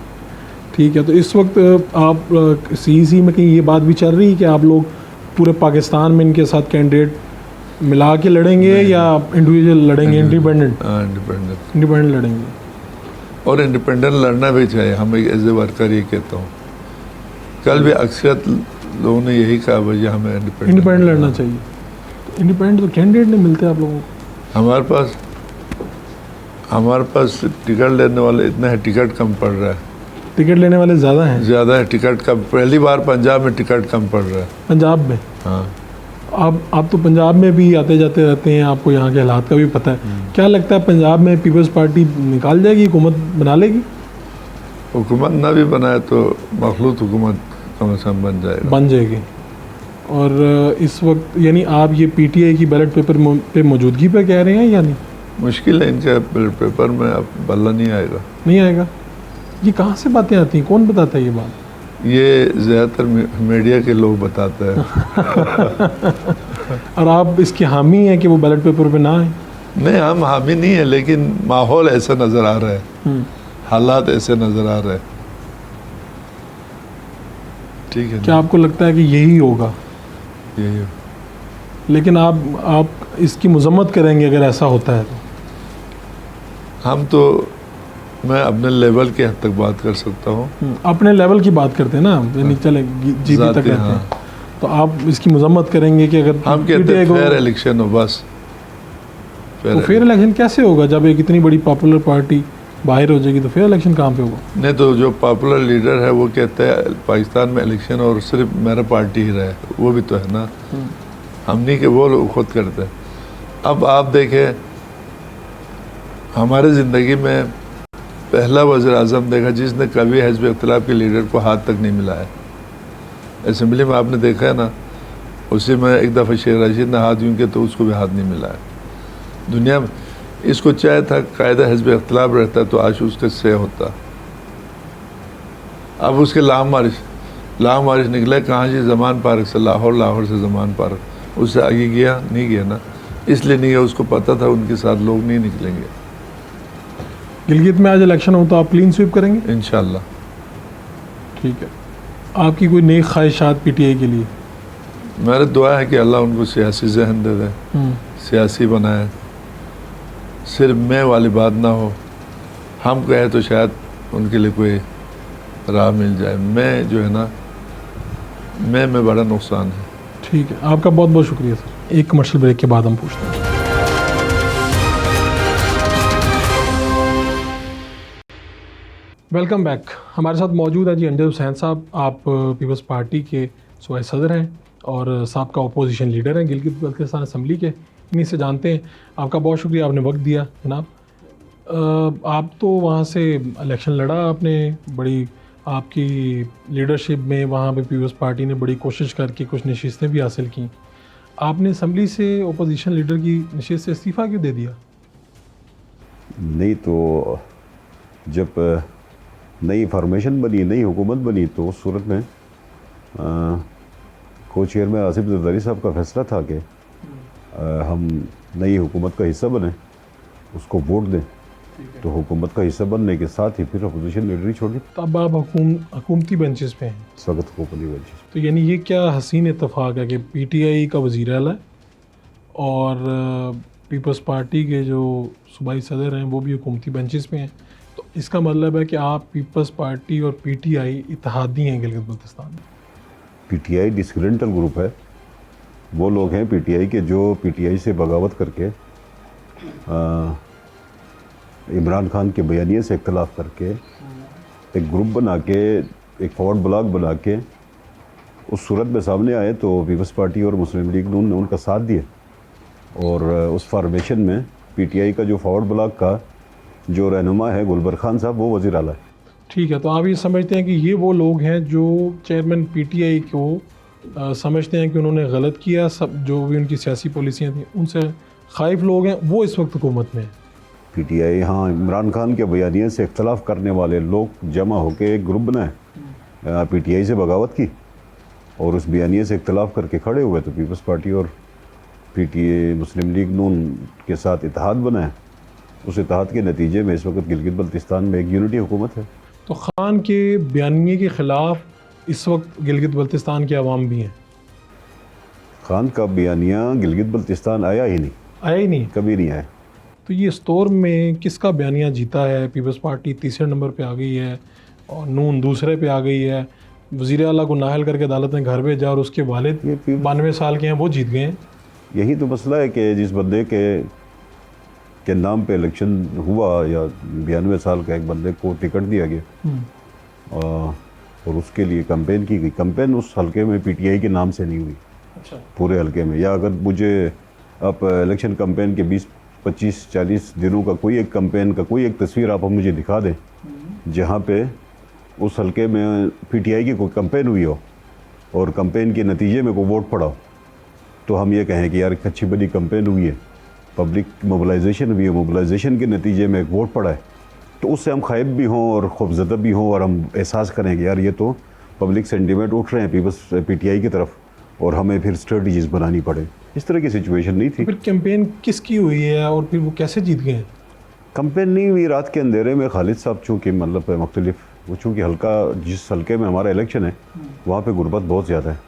ठीक है, तो इस वक्त आप सीईसी में कहीं ये बात भी चल रही है कि आप लोग पूरे पाकिस्तान में इनके साथ कैंडिडेट मिला के लड़ेंगे या इंडिविजुअल लड़ेंगे? इंडिपेंडेंट? हाँ, इंडिपेंडेंट। इंडिपेंडेंट लड़ेंगे। और इंडिपेंडेंट लड़ना भी चाहिए, हम एज ए वर्कर ये कहता हूँ। कल भी अक्सर लोगों ने यही कहा भैया हमें इंडिपेंडेंट लड़ना चाहिए। तो इंडिपेंडेंट तो कैंडिडेट नहीं मिलते आप लोगों को? हमारे पास टिकट लेने वाले इतने हैं, टिकट कम पड़ रहा है। टिकट लेने वाले ज़्यादा हैं? ज़्यादा है टिकट कम। पहली बार पंजाब में टिकट कम पड़ रहा है। पंजाब में? हाँ। आप तो पंजाब में भी आते जाते रहते हैं, आपको यहाँ के हालात का भी पता है। क्या लगता है पंजाब में पीपल्स पार्टी निकाल जाएगी, हुकूमत बना लेगी? हुकूमत ना भी बनाए तो मखलूत हुकूमत कम से कम बन जाएगी। और इस वक्त यानी आप ये पीटीआई की बैलेट पेपर पे मौजूदगी पे कह रहे हैं या नहीं? मुश्किल है, इनके बैलेट पेपर में अब बल्ला नहीं आएगा। नहीं आएगा? ये कहाँ से बातें आती हैं, कौन बताता है ये बात? ये ज़्यादातर मीडिया के लोग बताते हैं। और आप इसके हामी हैं कि वो बैलेट पेपर पे ना आए? नहीं, हम हामी नहीं है, लेकिन माहौल ऐसा नज़र आ रहा है, हालात ऐसे नज़र आ रहे हैं। ठीक है, क्या आपको लगता है कि यही होगा? यही लेकिन आप इसकी मजम्मत करेंगे अगर ऐसा होता है तो? हम तो, मैं अपने लेवल के हद तक बात कर सकता हूँ। अपने लेवल की बात करते हैं ना, यानी चले जीबी तक ज़ाती, रहते हाँ। हैं, तो आप इसकी मजम्मत करेंगे कि अगर हम कहते हैं PTI को- फेयर इलेक्शन हो, बस तो फेयर इलेक्शन कैसे होगा जब एक इतनी बड़ी पॉपुलर पार्टी बाहर हो जाएगी? तो फेयर इलेक्शन कहाँ पे होगा? नहीं तो जो पॉपुलर लीडर है वो कहता है पाकिस्तान में इलेक्शन और सिर्फ मेरा पार्टी ही रहे, वो भी तो है ना। हम नहीं कि वो लोग खुद करते हैं। अब आप देखें, हमारे ज़िंदगी में पहला वज़ीर आज़म देखा जिसने कभी हिज़्ब इख्तिलाफ के लीडर को हाथ तक नहीं मिलाया। असम्बली में आपने देखा है ना, उसी में एक दफ़ा शेख रशीद ने हाथ यूँ किया तो उसको भी हाथ नहीं मिलाया। दुनिया में इसको चाहे था कायदा हिज़्ब इख्तिलाफ रहता तो आज उसके से होता। अब उसके लाम वारिस निकले कहाँ जी, जमान पार्क से लाहौर, लाहौर से जमान पार्क, उससे आगे गया नहीं गया ना, इसलिए नहीं गया, उसको पता था उनके साथ लोग नहीं निकलेंगे। गिलगित में आज इलेक्शन हो तो आप क्लीन स्वीप करेंगे? इंशाल्लाह। ठीक है। आपकी कोई नई ख्वाहिशात पीटीआई के लिए? मेरी दुआ है कि अल्लाह उनको सियासी जहन दे दे, सियासी बनाए, सिर्फ मैं वाली बात ना हो। हम कहे तो शायद उनके लिए कोई राह मिल जाए। मैं जो है ना, मैं बड़ा नुकसान है। ठीक है, आपका बहुत बहुत शुक्रिया सर। एक कमर्शियल ब्रेक के बाद हम पूछते हैं। Welcome back. हमारे साथ मौजूद है जी अंजद हुसैन साहब। आप पीपल्स पार्टी के सूबाई सदर हैं और साबका अपोजिशन लीडर हैं गिलगित बल्तिस्तान असम्बली के। इन्हीं से जानते हैं। आपका बहुत शुक्रिया, आपने वक्त दिया जनाब। आप तो वहाँ से इलेक्शन लड़ा आपने, बड़ी आपकी लीडरशिप में वहाँ पे पीपल्स पार्टी ने बड़ी कोशिश करके कुछ नशिस्तें भी हासिल की। आपने असम्बली से अपोजिशन लीडर की नशिस्त से इस्तीफ़ा क्यों दे दिया? नहीं तो जब नई फॉर्मेशन बनी, नई हुकूमत बनी, तो उस सूरत में को चेयरमैन आसिफ जरदारी साहब का फैसला था कि हम नई हुकूमत का हिस्सा बने, उसको वोट दें। तो हुकूमत का हिस्सा बनने के साथ ही फिर अपोजिशन लीडर ही छोड़ी। तो अब आप हुकूमती बेंचेस पे हैं इस वक्त हुकूमती बेंचेस। तो यानी ये क्या हसीन इत्तेफाक है कि पीटीआई का वज़ीर आला है और पीपल्स पार्टी के जो सूबाई सदर हैं वो भी हुकूमती बेंचेस पे हैं। तो इसका मतलब है कि आप पीपल्स पार्टी और पीटीआई इत्तेहादी हैं गिलगित बल्तिस्तान में। पीटीआई डिस्क्रेडिटल ग्रुप है। वो लोग हैं पीटीआई के जो पीटीआई से बगावत करके इमरान खान के बयानिए से इख्तलाफ करके एक ग्रुप बना के, एक फॉरवर्ड ब्लॉक बना के उस सूरत में सामने आए। तो पीपल्स पार्टी और मुस्लिम लीग ने उनका साथ दिया और उस फॉर्मेशन में पीटीआई का जो फॉरवर्ड ब्लॉक का जो रहनुमा है गुलबर खान साहब, वो वज़ीर आला है। ठीक है, तो आप ये समझते हैं कि ये वो लोग हैं जो चेयरमैन पीटीआई को समझते हैं कि उन्होंने गलत किया, सब जो भी उनकी सियासी पॉलिसियाँ थी उनसे खाइफ लोग हैं, वो इस वक्त हुकूमत में हैं। पीटीआई, हाँ, इमरान खान के बयानिए से इख्तलाफ करने वाले लोग जमा होकर एक ग्रुप बनाए, पीटीआई से बगावत की और उस बयानिए से इख्तलाफ करके खड़े हुए। तो पीपल्स पार्टी और पीटीआई मुस्लिम लीग नून के साथ इत्तेहाद बनाए। उस इत्तेहाद के नतीजे में इस वक्त गिलगित बल्तिस्तान में एक यूनिटी हुकूमत है। तो खान के बयानिए के ख़िलाफ़ इस वक्त गिलगित बल्तिस्तान के अवाम भी हैं। खान का बयानिया गिलगित बल्तिस्तान आया ही नहीं, आया ही नहीं, कभी नहीं आया। तो ये स्टोर में किसका बयानिया जीता है? पीपल्स पार्टी तीसरे नंबर पे आ गई है और नून दूसरे पे आ गई है। वज़ीर आला को नाहल करके अदालत में घर भेजा और उसके वालिद 92 साल के हैं, वो जीत गए हैं। यही तो मसला है कि जिस बंदे के नाम पे इलेक्शन हुआ, या 92 साल का एक बंदे को टिकट दिया गया और उसके लिए कैंपेन की गई। कैंपेन उस हलके में पीटीआई के नाम से नहीं हुई। अच्छा। पूरे हलके में, या अगर मुझे आप इलेक्शन कैंपेन के 20, 25, 40 दिनों का कोई एक कैंपेन का कोई एक तस्वीर आप मुझे दिखा दें जहाँ पे उस हलके में पीटीआई की कोई कैंपेन हुई हो और कंपेन के नतीजे में को वोट पड़ा तो हम ये कहें कि यार एक अच्छी बड़ी कंपेन हुई है, पब्लिक मोबिलाइजेशन हुई है, मोबिलाइजेशन के नतीजे में एक वोट पड़ा है, तो उससे हम खाइब भी हों और खौफजदा भी हों और हम एहसास करें कि यार ये तो पब्लिक सेंटीमेंट उठ रहे हैं पीपल्स PTI की तरफ और हमें फिर स्ट्रेटजीज बनानी पड़े। इस तरह की सिचुएशन नहीं थी। फिर कैंपेन किसकी हुई है और फिर वो कैसे जीत गए? कंपेन नहीं हुई रात के अंधेरे में। खालिद साहब चूँकि मतलब मुख्तलिफ वो चूँकि हल्का जिस हल्के में हमारा इलेक्शन है वहाँ पे गुर्बत बहुत ज़्यादा है,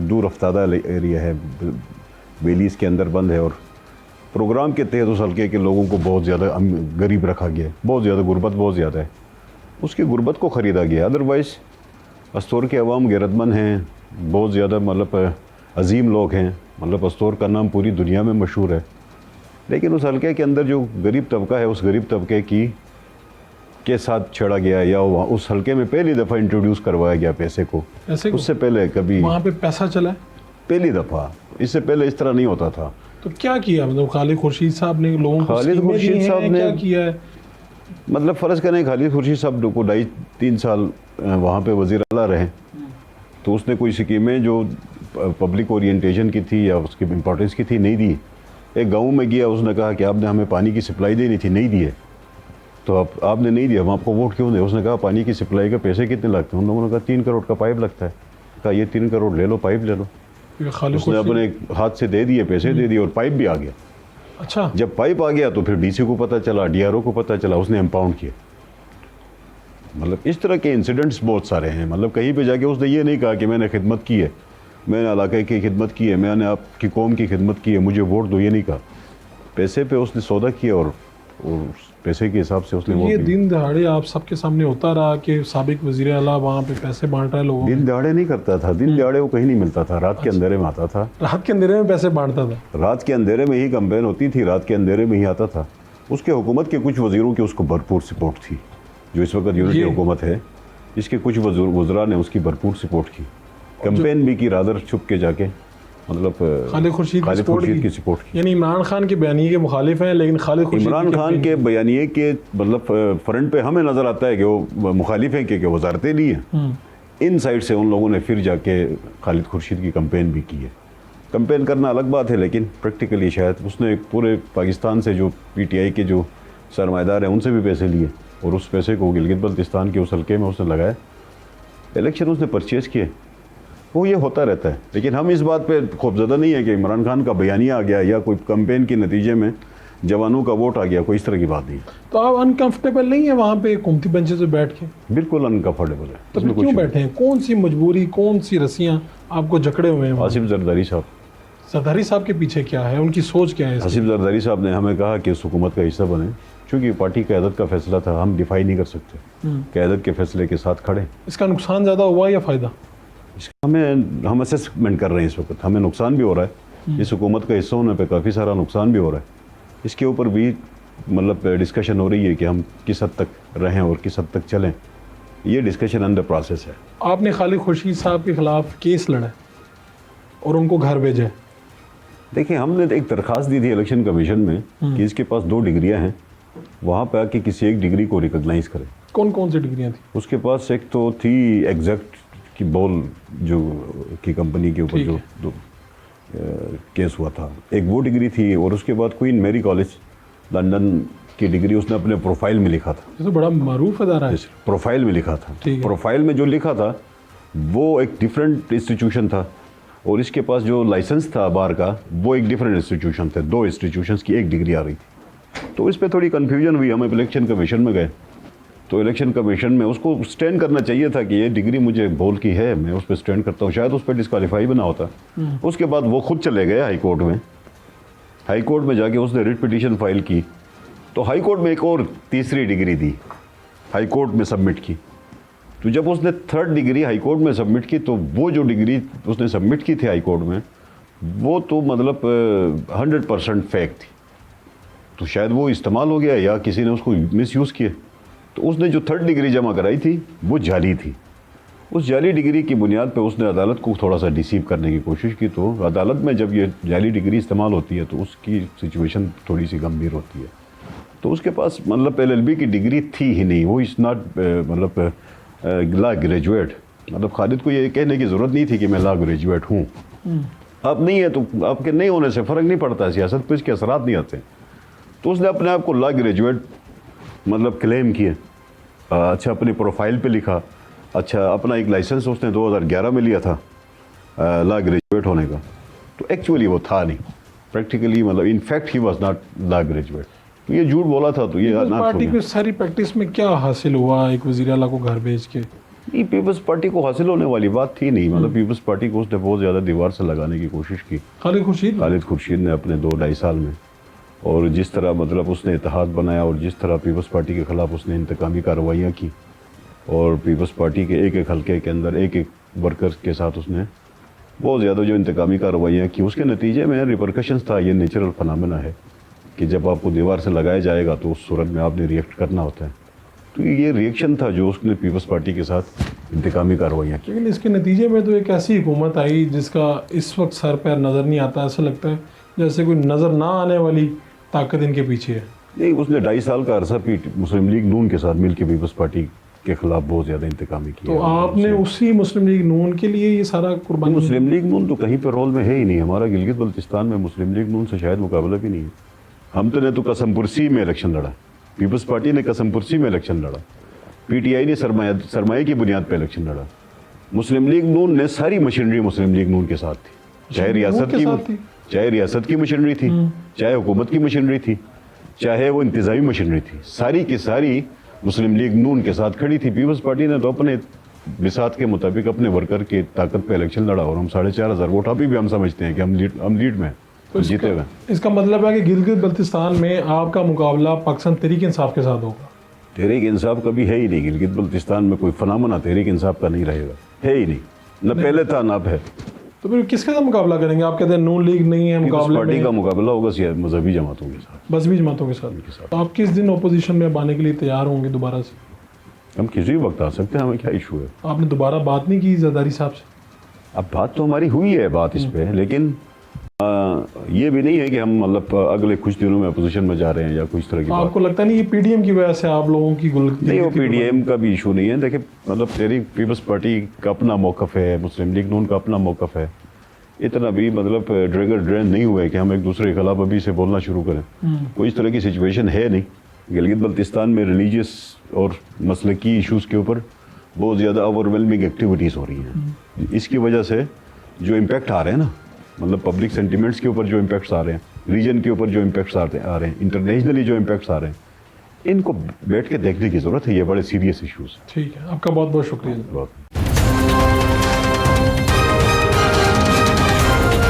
दूर अफ्तादा एरिया है, बेलीज़ के अंदर बंद है और प्रोग्राम के तहत उस हल्के के लोगों को बहुत ज़्यादा गरीब रखा गया है, बहुत ज़्यादा गुर्बत बहुत ज़्यादा है, उसकी गुर्बत को ख़रीदा गया। अदरवाइज़ अस्तौर के अवाम गैरतमंद हैं, बहुत ज़्यादा मतलब अजीम लोग हैं, मतलब अस्तौर का नाम पूरी दुनिया में मशहूर है, लेकिन उस हल्के के अंदर जो गरीब तबका है उस गरीब तबके के साथ छेड़ा गया या उस हल्के में पहली दफ़ा इंट्रोड्यूस करवाया गया पैसे को। उससे पहले कभी वहाँ पे पैसा चला है पहली दफ़ा, इससे पहले इस तरह नहीं होता था। तो क्या किया मतलब खालिद खुर्शीद साहब ने लोगों को? खालिद खुर्शीद साहब ने क्या किया है? मतलब फ़र्ज़ करें खालिद खुर्शीद साहब को 2.5-3 साल वहाँ पे वज़ीर आला रहे, तो उसने कोई स्कीमें जो पब्लिक ओरिएंटेशन की थी या उसकी इम्पोर्टेंस की थी नहीं दी। एक गाँव में गया, उसने कहा कि आपने हमें पानी की सप्लाई देनी थी, नहीं दिए, तो आपने नहीं दिया, हम आपको वोट क्यों दें? उसने कहा पानी की सप्लाई का पैसे कितने लगते हैं? उन लोगों ने कहा 3 करोड़ का पाइप लगता है। कहा ये 3 करोड़ ले लो, पाइप ले लो। उसने अपने हाथ से दे दिए, पैसे दे दिए और पाइप भी आ गया। अच्छा, जब पाइप आ गया तो फिर DC को पता चला, DRO को पता चला, उसने एम्पाउंड किया। मतलब इस तरह के इंसिडेंट्स बहुत सारे हैं। मतलब कहीं पे जाके उसने ये नहीं कहा कि मैंने खिदमत की है, मैंने इलाके की खिदमत की है, मैंने आपकी कौम की खिदमत की है, मुझे वोट दो, ये नहीं कहा। पैसे पे उसने सौदा किया और पैसे के हिसाब से उसने वोट ये दिया। दिन दहाड़े आप सबके सामने होता रहा कि साबिक वज़ीर आला वहाँ पे पैसे बांट रहा है लोगों दिन दहाड़े नहीं करता था, दिन दहाड़े वो कहीं नहीं मिलता था, रात के अंधेरे में आता था। रात के अंधेरे में पैसे बांटता था? रात के अंधेरे में ही कंपेन होती थी, रात के अंधेरे में ही आता था। उसके हुकूमत के कुछ वज़ीरों की उसको भरपूर सपोर्ट थी, जो इस वक्त यूनिटी हुकूमत है, इसके कुछ वज़रा ने उसकी भरपूर सपोर्ट की, कंपेन भी की, रादर छुप के जाके, मतलब खालिद खुर्शीद की सपोर्ट की। यानी इमरान खान के बयानिए के मुखालिफ हैं, लेकिन खालिद खुर्शीद इमरान खान के बयानिए के मतलब फ्रंट पे हमें नज़र आता है कि वो मुखालिफ हैं कि वजारतें ली हैं। इन साइड से उन लोगों ने फिर जाके खालिद खुर्शीद की कंपेन भी की है। कंपेन करना अलग बात है, लेकिन प्रैक्टिकली शायद उसने पूरे पाकिस्तान से जो PTI के जो सरमाएदार हैं उनसे भी पैसे लिए और उस पैसे को गिलगित बल्तिस्तान के उस हल्के में उसने लगाया, इलेक्शन उसने परचेज़ किए। वो ये होता रहता है, लेकिन हम इस बात पे खौफज़दा नहीं है कि इमरान खान का बयानिया आ गया या कोई कंपेन के नतीजे में जवानों का वोट आ गया, कोई इस तरह की बात नहीं। तो आप अनकंफर्टेबल नहीं है वहाँ पे हुकूमती बेंचेस पे बैठ के? बिल्कुल अनकंफर्टेबल है। तो फिर क्यों बैठे हैं? कौन सी मजबूरी, कौन सी रस्सियाँ आपको जकड़े हुए हैं? आसिफ जरदारी साहब। जरदारी साहब के पीछे क्या है, उनकी सोच क्या है? आसिफ जरदारी साहब ने हमें कहा कि उस हुकूमत का हिस्सा बने, चूँकि पार्टी क़यादत का फैसला था, हम डिफाई नहीं कर सकते, क़यादत के फैसले के साथ खड़े। इसका नुकसान ज़्यादा हुआ या फ़ायदा? हम असेसमेंट कर रहे हैं इस वक्त, हमें नुकसान भी हो रहा है, इस हुकूमत का हिस्सा होने पे काफ़ी सारा नुकसान भी हो रहा है। इसके ऊपर भी मतलब डिस्कशन हो रही है कि हम किस हद तक रहें और किस हद तक चलें, ये डिस्कशन अंडर प्रोसेस है। आपने खालिद खुर्शीद साहब के ख़िलाफ़ केस लड़ा और उनको घर भेजा? देखिए, हमने एक दरख्वास्त दी थी इलेक्शन कमीशन में कि इसके पास 2 डिग्रियाँ हैं, वहाँ पर आके किसी एक डिग्री को रिकॉग्नाइज़ करें। कौन कौन सी डिग्रियाँ थी उसके पास? एक तो थी एग्जैक्ट की बॉल जो की कंपनी के ऊपर जो केस हुआ था, एक वो डिग्री थी, और उसके बाद क्वीन मैरी कॉलेज लंदन की डिग्री उसने अपने प्रोफाइल में लिखा था। ये तो बड़ा मारूफ अदारा है। प्रोफाइल में लिखा था, प्रोफाइल में जो लिखा था वो एक डिफरेंट इंस्टीट्यूशन था, और इसके पास जो लाइसेंस था बार का वो एक डिफरेंट इंस्टीट्यूशन थे। 2 इंस्टीट्यूशंस की एक डिग्री आ रही थी, तो इस पर थोड़ी कन्फ्यूजन हुई। हम इलेक्शन कमीशन में गए तो इलेक्शन कमीशन में उसको स्टैंड करना चाहिए था कि ये डिग्री मुझे बोल की है, मैं उस पर स्टैंड करता हूँ, शायद उस पर डिस्क्वालीफाई बना होता। उसके बाद वो खुद चले गए हाई कोर्ट में, हाई कोर्ट में जाके उसने रिट पिटीशन फाइल की, तो हाई कोर्ट में एक और तीसरी डिग्री दी, हाई कोर्ट में सबमिट की। तो जब उसने 3rd डिग्री हाई कोर्ट में सबमिट की, तो वो जो डिग्री उसने सबमिट की थी हाई कोर्ट में, वो तो मतलब 100% फेक थी। तो शायद वो इस्तेमाल हो गया या किसी ने उसको मिसयूज़ किया। तो उसने जो 3rd डिग्री जमा कराई थी वो जाली थी। उस जाली डिग्री की बुनियाद पर उसने अदालत को थोड़ा सा डिसीव करने की कोशिश की। तो अदालत में जब ये जाली डिग्री इस्तेमाल होती है तो उसकी सिचुएशन थोड़ी सी गंभीर होती है। तो उसके पास मतलब LLB की डिग्री थी ही नहीं, वो इज़ नॉट मतलब लॉ ग्रेजुएट, मतलब खालिद को ये कहने की ज़रूरत नहीं थी कि मैं लॉ ग्रेजुएट हूँ। अब नहीं है तो आपके नहीं होने से फ़र्क नहीं पड़ता, सियासत पर इसके असरात नहीं आते। तो उसने अपने आप को लॉ ग्रेजुएट मतलब क्लेम किए। अच्छा, अपनी प्रोफाइल पे लिखा। अच्छा, अपना एक लाइसेंस उसने 2011 में लिया था लॉ ग्रेजुएट होने का, तो एक्चुअली वो था नहीं प्रैक्टिकली, मतलब in fact he was not law graduate. तो ये झूठ बोला था, तो ये पार्टी में सारी प्रैक्टिस में क्या हासिल हुआ एक वज़ीर आला को घर भेज के? नहीं, पीपल्स पार्टी को हासिल होने वाली बात थी नहीं। मतलब पीपल्स पार्टी को उसने बहुत ज़्यादा दीवार से लगाने की कोशिश की खालिद खुर्शीद ने अपने 2-2.5 साल में। और जिस तरह मतलब उसने इत्तेहाद बनाया और जिस तरह पीपल्स पार्टी के ख़िलाफ़ उसने इंतकामी कार्रवाइयाँ की और पीपल्स पार्टी के एक एक हल्के के अंदर एक एक वर्कर के साथ उसने बहुत ज़्यादा जो इंतकामी कार्रवाइयाँ की, उसके नतीजे में रिपरकशंस था। ये नेचुरल फनामिना है कि जब आपको दीवार से लगाया जाएगा तो उस सूरत में आपने रिएक्ट करना होता है। तो ये रिएक्शन था जो उसने पीपल्स पार्टी के साथ इंतकामी कार्रवाइयाँ की। लेकिन इसके नतीजे में तो एक ऐसी हुकूमत आई जिसका इस वक्त सर पैर नज़र नहीं आता। ऐसा लगता है जैसे कोई नज़र ना आने वाली ताकत इनके पीछे है। नहीं, उसने 2.5 साल का अरसा मुस्लिम लीग नून के साथ मिलकर पीपल्स पार्टी के खिलाफ बहुत ज़्यादा इंतकामी किया। तो आपने उसी मुस्लिम लीग नून के लिए ये सारा कुर्बानी? मुस्लिम लीग नून तो कहीं पर रोल में है ही नहीं। हमारा गिलगित बल्तिस्तान में मुस्लिम लीग नून से शायद मुकाबला भी नहीं है। हम तो ने तो कसमपुरसी में इलेक्शन लड़ा, पीपल्स पार्टी ने कसमपुरसी में इलेक्शन लड़ा, पीटीआई ने सरमाए की बुनियाद पर इलेक्शन लड़ा। मुस्लिम लीग नून ने सारी मशीनरी मुस्लिम लीग नून के साथ थी, चाहे रियासत की मशीनरी थी, चाहे हुकूमत की मशीनरी थी, चाहे वो इंतज़ामी मशीनरी थी, सारी की सारी मुस्लिम लीग नून के साथ खड़ी थी। पीपल्स पार्टी ने तो अपने बिसात के मुताबिक अपने वर्कर की ताकत पे इलेक्शन लड़ा और हम 4,500 वोट अभी भी हम समझते हैं कि हम लीड में तो जीते हुए। इसका मतलब है कि गिलगित बल्तिस्तान में आपका मुकाबला पाकिस्तान तहरीक इंसाफ के साथ होगा? तहरीक इंसाफ कभी है ही नहीं। गिलगित बल्तिस्तान में कोई फनामना तहरीक इंसाफ का नहीं रहेगा, है ही नहीं, न पहले था न अब है। तो फिर किसके साथ मुकाबला करेंगे? आप कहते हैं नून लीग नहीं है मुकाबले पार्टी का मुकाबला होगा मजहबी जमातों के साथ, मजहबी जमातों के साथ। तो आप किस दिन ओपोजिशन में अब आने के लिए तैयार होंगे दोबारा से? हम किसी भी वक्त आ सकते हैं, हमें क्या इशू है। आपने दोबारा बात नहीं की जरदारी साहब से? अब बात तो हमारी हुई है बात इस पे, लेकिन ये भी नहीं है कि हम मतलब अगले कुछ दिनों में अपोजिशन में जा रहे हैं या कुछ तरह की बात। आपको लगता नहीं ये पीडीएम की वजह से आप लोगों की नहीं, वो पीडीएम का भी इशू नहीं है। देखिए, मतलब तेरी पीपल्स पार्टी का अपना मौक़िफ़ है, मुस्लिम लीग नून का अपना मौक़िफ़ है। इतना भी मतलब ड्रेन नहीं हुआ है कि हम एक दूसरे के खिलाफ अभी से बोलना शुरू करें। कोई इस तरह की सिचुएशन है नहीं। गिलगित बल्तिस्तान में रिलीजियस और मसलकी इशूज़ के ऊपर बहुत ज़्यादा ओवरवेलमिंग एक्टिविटीज़ हो रही हैं। इसकी वजह से जो इम्पैक्ट आ रहे हैं ना, मतलब पब्लिक सेंटिमेंट्स के ऊपर जो इम्पैक्ट्स आ रहे हैं, रीजन के ऊपर जो इम्पैक्ट्स आ रहे हैं, इंटरनेशनली जो इम्पैक्ट्स आ रहे हैं, इनको बैठ के देखने की ज़रूरत है। ये बड़े सीरियस इशूज़। ठीक है, आपका बहुत बहुत शुक्रिया। बहुत